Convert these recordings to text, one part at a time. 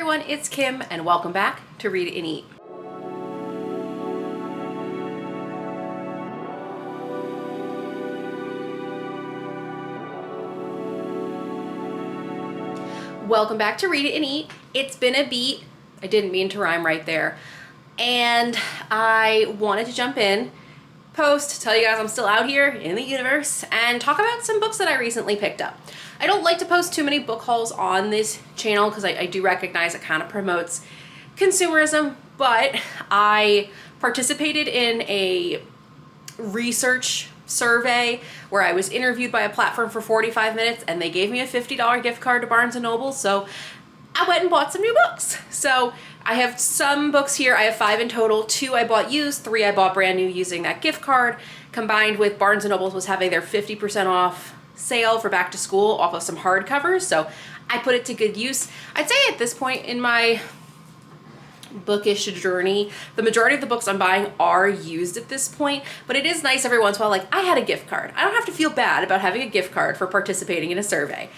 everyone, it's Kim and welcome back to Read and Eat. Welcome back to Read It and Eat. It's been a beat. I didn't mean to rhyme right there. And I wanted to jump in, post, tell you guys I'm still out here in the universe, and talk about some books that I recently picked up. I don't like to post too many book hauls on this channel because I do recognize it kind of promotes consumerism, but I participated in a research survey where I was interviewed by a platform for 45 minutes and they gave me a $50 gift card to Barnes & Noble, so I went and bought some new books. So I have some books here. I have 5 in total. 2 I bought used, 3 I bought brand new using that gift card, combined with Barnes & Noble was having their 50% off sale for back to school off of some hardcovers, so I put it to good use. I'd say at this point in my bookish journey, the majority of the books I'm buying are used at this point, but it is nice every once in a while, like I had a gift card. I don't have to feel bad about having a gift card for participating in a survey.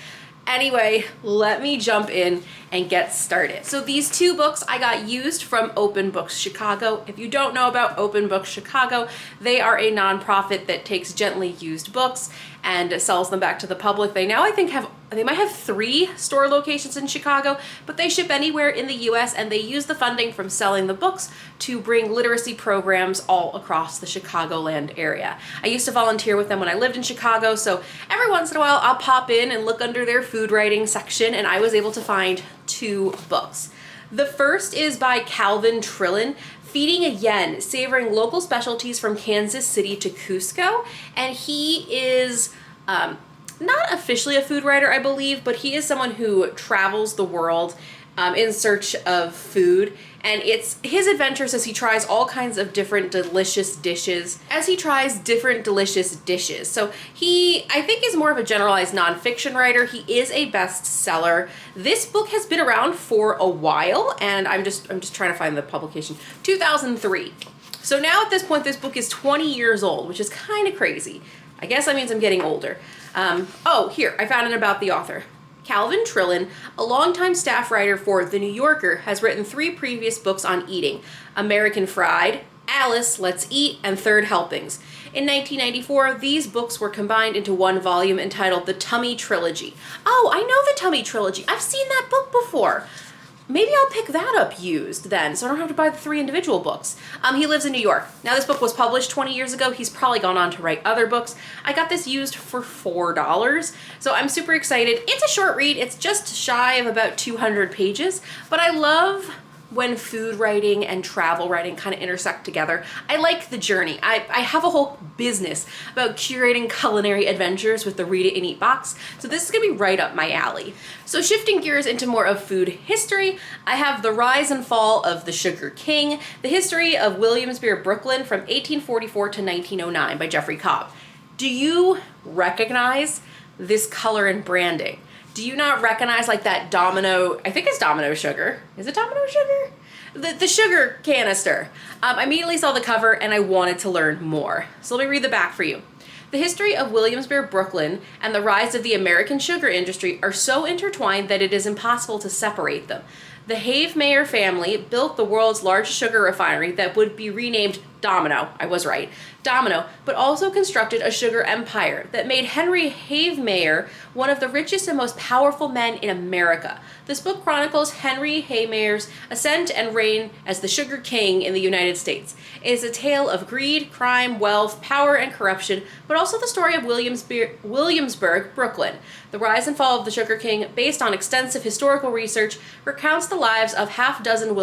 Anyway, let me jump in and get started. So these 2 books I got used from Open Books Chicago. If you don't know about Open Books Chicago, they are a nonprofit that takes gently used books and sells them back to the public. They now, I think, they might have 3 store locations in Chicago, but they ship anywhere in the US and they use the funding from selling the books to bring literacy programs all across the Chicagoland area. I used to volunteer with them when I lived in Chicago, so every once in a while I'll pop in and look under their food writing section, and I was able to find 2 books. The first is by Calvin Trillin, Feeding a Yen, Savoring Local Specialties from Kansas City to Cusco. And he is not officially a food writer, I believe, but he is someone who travels the world in search of food. And it's his adventures as he tries all kinds of different delicious dishes, So he, I think, is more of a generalized nonfiction writer. He is a bestseller. This book has been around for a while, and I'm just trying to find the publication. 2003. So now at this point, this book is 20 years old, which is kind of crazy. I guess that means I'm getting older. Oh, here, I found it about the author. Calvin Trillin, a longtime staff writer for The New Yorker, has written 3 previous books on eating: American Fried, Alice, Let's Eat, and Third Helpings. In 1994, these books were combined into one volume entitled The Tummy Trilogy. Oh, I know The Tummy Trilogy. I've seen that book before. Maybe I'll pick that up used then, so I don't have to buy the 3 individual books. He lives in New York. Now, this book was published 20 years ago. He's probably gone on to write other books. I got this used for $4, so I'm super excited. It's a short read. It's just shy of about 200 pages, but I love when food writing and travel writing kind of intersect together. I like the journey. I have a whole business about curating culinary adventures with the Read It and Eat box, so this is gonna be right up my alley. So shifting gears into more of food history, I have The Rise and Fall of the Sugar King, The History of Williamsburg, Brooklyn from 1844 to 1909 by Jeffrey Cobb. Do you recognize this color and branding? Do you not recognize like that Domino, I think it's Domino sugar. Is it Domino sugar? The sugar canister. I immediately saw the cover and I wanted to learn more. So let me read the back for you. The history of Williamsburg, Brooklyn, and the rise of the American sugar industry are so intertwined that it is impossible to separate them. The Havemayer family built the world's largest sugar refinery that would be renamed Domino, I was right, Domino, but also constructed a sugar empire that made Henry Havemayer one of the richest and most powerful men in America. This book chronicles Henry Havemayer's ascent and reign as the Sugar King in the United States. It is a tale of greed, crime, wealth, power, and corruption, but also the story of Williamsburg, Brooklyn. The Rise and Fall of the Sugar King, based on extensive historical research, recounts the lives of a half dozen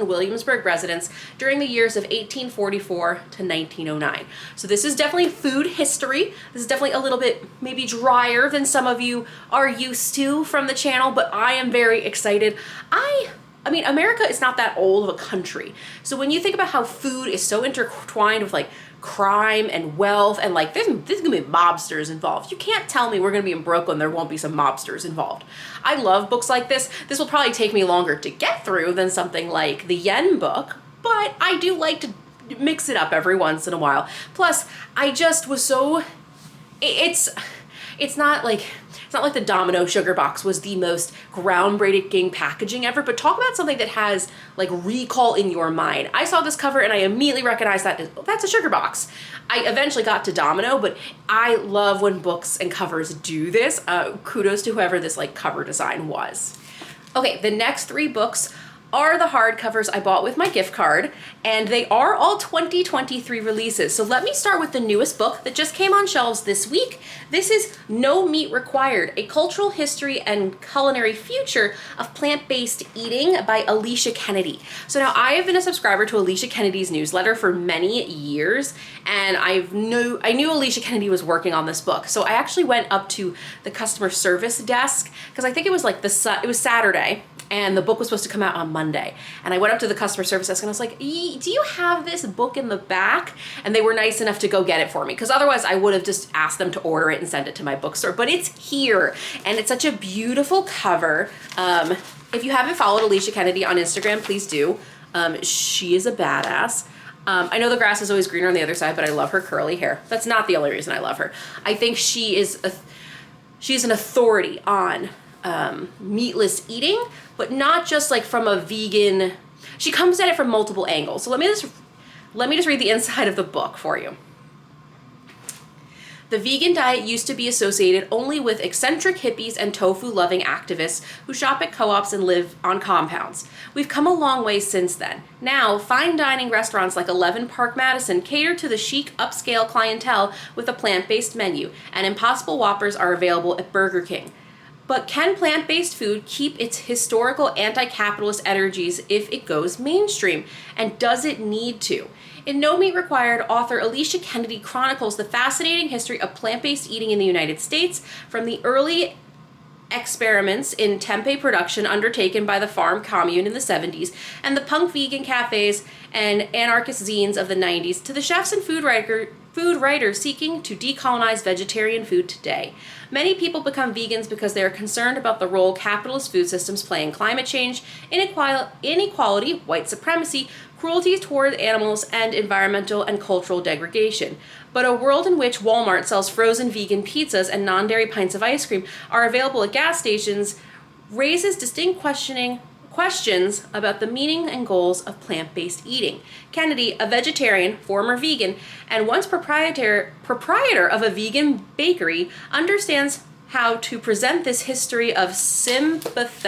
Williamsburg residents during the years of 1844 to 1909. So this is definitely food history. This is definitely a little bit maybe drier than some of you are used to from the channel, but I am very excited. I mean, America is not that old of a country. So when you think about how food is so intertwined with like crime and wealth and like there's gonna be mobsters involved. You can't tell me we're gonna be in Brooklyn, there won't be some mobsters involved. I love books like this. This will probably take me longer to get through than something like the Yen book, but I do like to mix it up every once in a while. Plus, I just was so, it's not like the Domino sugar box was the most groundbreaking packaging ever, but talk about something that has like recall in your mind. I saw this cover and I immediately recognized that that's a sugar box. I eventually got to Domino, but I love when books and covers do this. Kudos to whoever this like cover design was. Okay, the next 3 books are the hardcovers I bought with my gift card, and they are all 2023 releases. So let me start with the newest book that just came on shelves this week. This is No Meat Required, A Cultural History and Culinary Future of Plant-Based Eating by Alicia Kennedy. So now I have been a subscriber to Alicia Kennedy's newsletter for many years, and I knew Alicia Kennedy was working on this book. So I actually went up to the customer service desk, because I think it was like it was Saturday, and the book was supposed to come out on Monday. And I went up to the customer service desk and I was like, do you have this book in the back? And they were nice enough to go get it for me, because otherwise I would have just asked them to order it and send it to my bookstore. But it's here, and it's such a beautiful cover. If you haven't followed Alicia Kennedy on Instagram, please do. She is a badass. I know the grass is always greener on the other side, but I love her curly hair. That's not the only reason I love her. I think she's an authority on meatless eating, but not just like from a vegan. She comes at it from multiple angles. So let me just read the inside of the book for you. The vegan diet used to be associated only with eccentric hippies and tofu-loving activists who shop at co-ops and live on compounds. We've come a long way since then. Now, fine dining restaurants like 11 Park Madison cater to the chic, upscale clientele with a plant-based menu, and Impossible Whoppers are available at Burger King. But can plant-based food keep its historical anti-capitalist energies if it goes mainstream? And does it need to? In No Meat Required, author Alicia Kennedy chronicles the fascinating history of plant-based eating in the United States, from the early experiments in tempeh production undertaken by the farm commune in the 70s, and the punk vegan cafes and anarchist zines of the 90s, to the chefs and food writers seeking to decolonize vegetarian food today. Many people become vegans because they are concerned about the role capitalist food systems play in climate change, inequality, white supremacy, cruelty toward animals, and environmental and cultural degradation. But a world in which Walmart sells frozen vegan pizzas and non-dairy pints of ice cream are available at gas stations raises distinct questions about the meaning and goals of plant-based eating. Kennedy, a vegetarian, former vegan, and once proprietor of a vegan bakery, understands how to present this history of sympathy,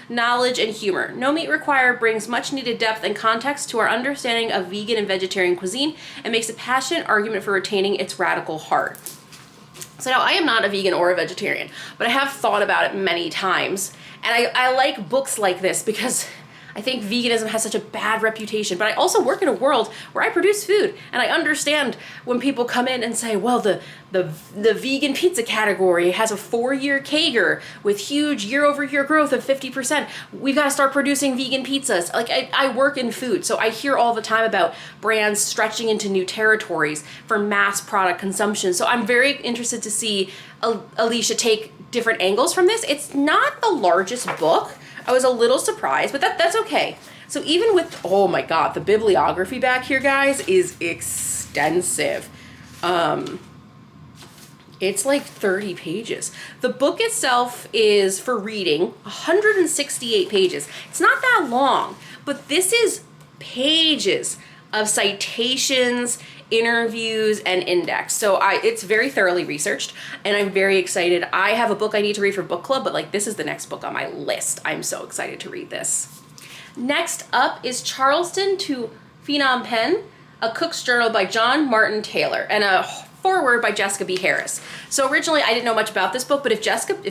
knowledge, and humor. No Meat Required brings much needed depth and context to our understanding of vegan and vegetarian cuisine and makes a passionate argument for retaining its radical heart. So now, I am not a vegan or a vegetarian, but I have thought about it many times. And I like books like this because I think veganism has such a bad reputation, but I also work in a world where I produce food, and I understand when people come in and say, well, the vegan pizza category has a 4-year CAGR with huge year-over-year growth of 50%. We've got to start producing vegan pizzas. Like, I work in food, so I hear all the time about brands stretching into new territories for mass product consumption. So I'm very interested to see Alicia take different angles from this. It's not the largest book. I was a little surprised, but that's okay. So even with, oh my God, the bibliography back here, guys, is extensive. It's like 30 pages. The book itself is, for reading, 168 pages. It's not that long, but this is pages of citations, interviews, and index. So it's very thoroughly researched, and I'm very excited. I have a book I need to read for book club, but like, this is the next book on my list. I'm so excited to read this. Next up is Charleston to Phnom Penh, A Cook's Journal by John Martin Taylor, and a foreword by Jessica B. Harris. So originally I didn't know much about this book, but if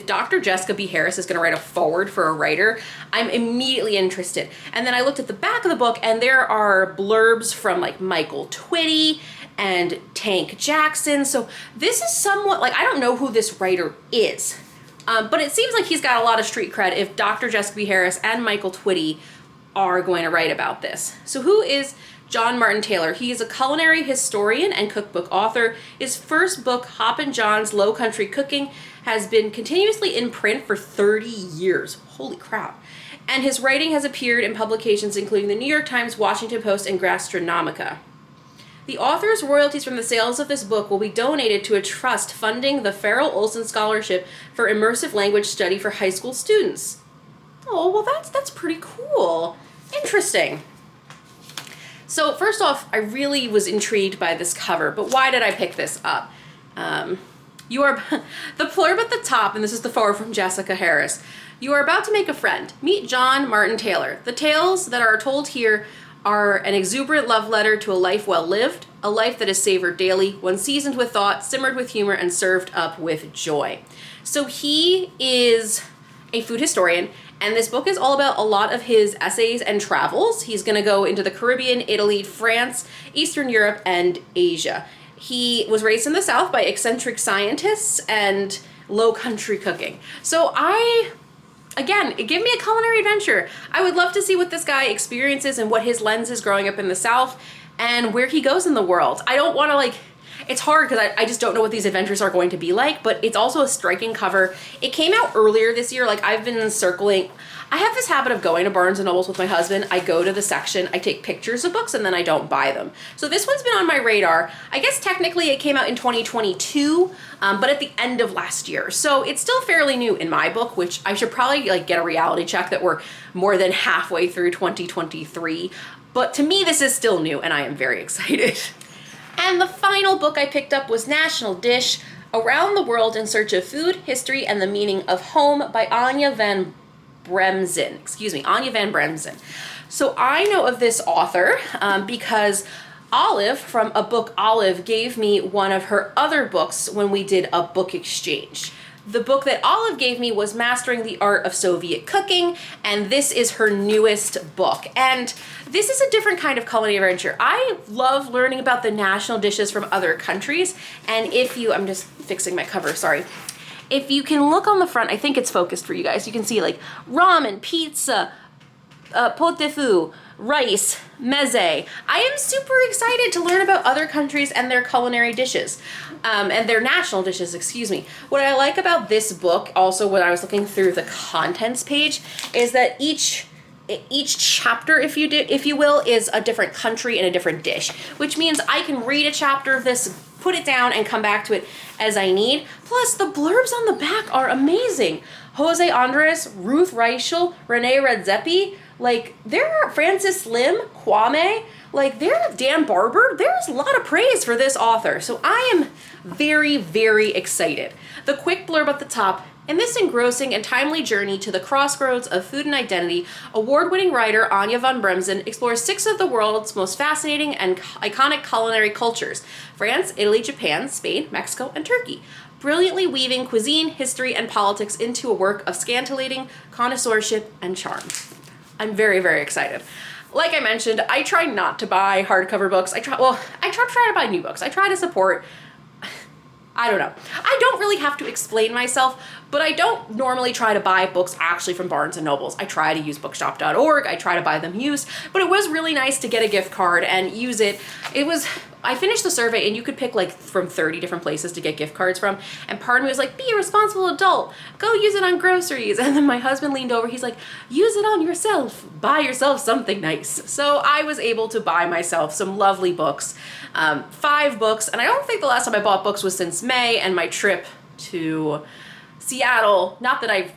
Dr. Jessica B. Harris is going to write a foreword for a writer, I'm immediately interested. And then I looked at the back of the book, and there are blurbs from like Michael Twitty and Tank Jackson. So this is somewhat like, I don't know who this writer is, but it seems like he's got a lot of street cred if Dr. Jessica B. Harris and Michael Twitty are going to write about this. So who is John Martin Taylor? He is a culinary historian and cookbook author. His first book, Hoppin' John's Low Country Cooking, has been continuously in print for 30 years. Holy crap. And his writing has appeared in publications including the New York Times, Washington Post, and Gastronomica. The author's royalties from the sales of this book will be donated to a trust funding the Farrell Olson Scholarship for Immersive Language Study for high school students. Oh, well, that's pretty cool. Interesting. So first off, I really was intrigued by this cover, but why did I pick this up? You are the blurb at the top, and this is the foreword from Jessica Harris. You are about to make a friend. Meet John Martin Taylor. The tales that are told here are an exuberant love letter to a life well lived, a life that is savored daily, one seasoned with thought, simmered with humor, and served up with joy. So he is a food historian, and this book is all about a lot of his essays and travels. He's going to go into the Caribbean, Italy, France, Eastern Europe, and Asia. He was raised in the South by eccentric scientists and low country cooking. So again, give me a culinary adventure. I would love to see what this guy experiences and what his lens is growing up in the South and where he goes in the world. I don't want to it's hard because I just don't know what these adventures are going to be like, but it's also a striking cover. It came out earlier this year. I've been circling. I have this habit of going to Barnes & Nobles with my husband. I go to the section, I take pictures of books, and then I don't buy them. So this one's been on my radar. I guess technically it came out in 2022, but at the end of last year. So it's still fairly new in my book, which I should probably get a reality check that we're more than halfway through 2023. But to me, this is still new, and I am very excited. And the final book I picked up was National Dish, Around the World in Search of Food, History, and the Meaning of Home by Anya van Bremzen. Anya van Bremzen. So I know of this author because Olive from a book Olive gave me one of her other books when we did a book exchange. The book that Olive gave me was Mastering the Art of Soviet Cooking, and this is her newest book. And this is a different kind of culinary adventure. I love learning about the national dishes from other countries, and I'm just fixing my cover, sorry. If you can look on the front, I think it's focused for you guys. You can see ramen, pizza, pot de fou, rice, meze. I am super excited to learn about other countries and their culinary dishes, and their national dishes, excuse me. What I like about this book, also when I was looking through the contents page, is that each chapter, if you will, is a different country and a different dish, which means I can read a chapter of this, put it down, and come back to it as I need. Plus, the blurbs on the back are amazing. Jose Andres, Ruth Reichel, Renee Redzepi, there are Francis Lim, Kwame, Dan Barber. There's a lot of praise for this author. So I am very, very excited. The quick blurb at the top. In this engrossing and timely journey to the crossroads of food and identity, award-winning writer Anya van Bremzen explores 6 of the world's most fascinating and iconic culinary cultures: France, Italy, Japan, Spain, Mexico, and Turkey, brilliantly weaving cuisine, history, and politics into a work of scintillating connoisseurship and charm. I'm very, very excited. Like I mentioned, I try not to buy hardcover books. I try to buy new books. I try to support. I don't know. I don't really have to explain myself, but I don't normally try to buy books actually from Barnes & Nobles. I try to use bookshop.org. I try to buy them used, but it was really nice to get a gift card and use it. I finished the survey and you could pick from 30 different places to get gift cards from. And part of me was like, be a responsible adult. Go use it on groceries. And then my husband leaned over. He's like, use it on yourself. Buy yourself something nice. So I was able to buy myself some lovely books, 5 books. And I don't think the last time I bought books was since May and my trip to Seattle. Not that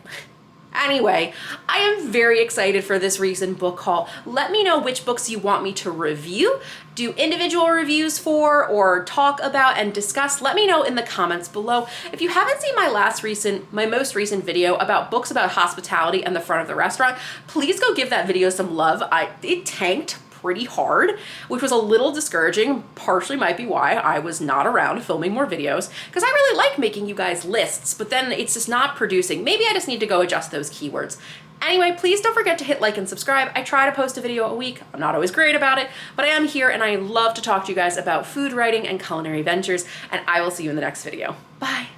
Anyway, I am very excited for this recent book haul. Let me know which books you want me to review, do individual reviews for, or talk about and discuss. Let me know in the comments below. If you haven't seen my most recent video about books about hospitality and the front of the restaurant, please go give that video some love. It tanked pretty hard, which was a little discouraging. Partially might be why I was not around filming more videos, because I really like making you guys lists, but then it's just not producing. Maybe I just need to go adjust those keywords. Anyway, please don't forget to hit like and subscribe. I try to post a video a week. I'm not always great about it, but I am here and I love to talk to you guys about food writing and culinary ventures, and I will see you in the next video. Bye.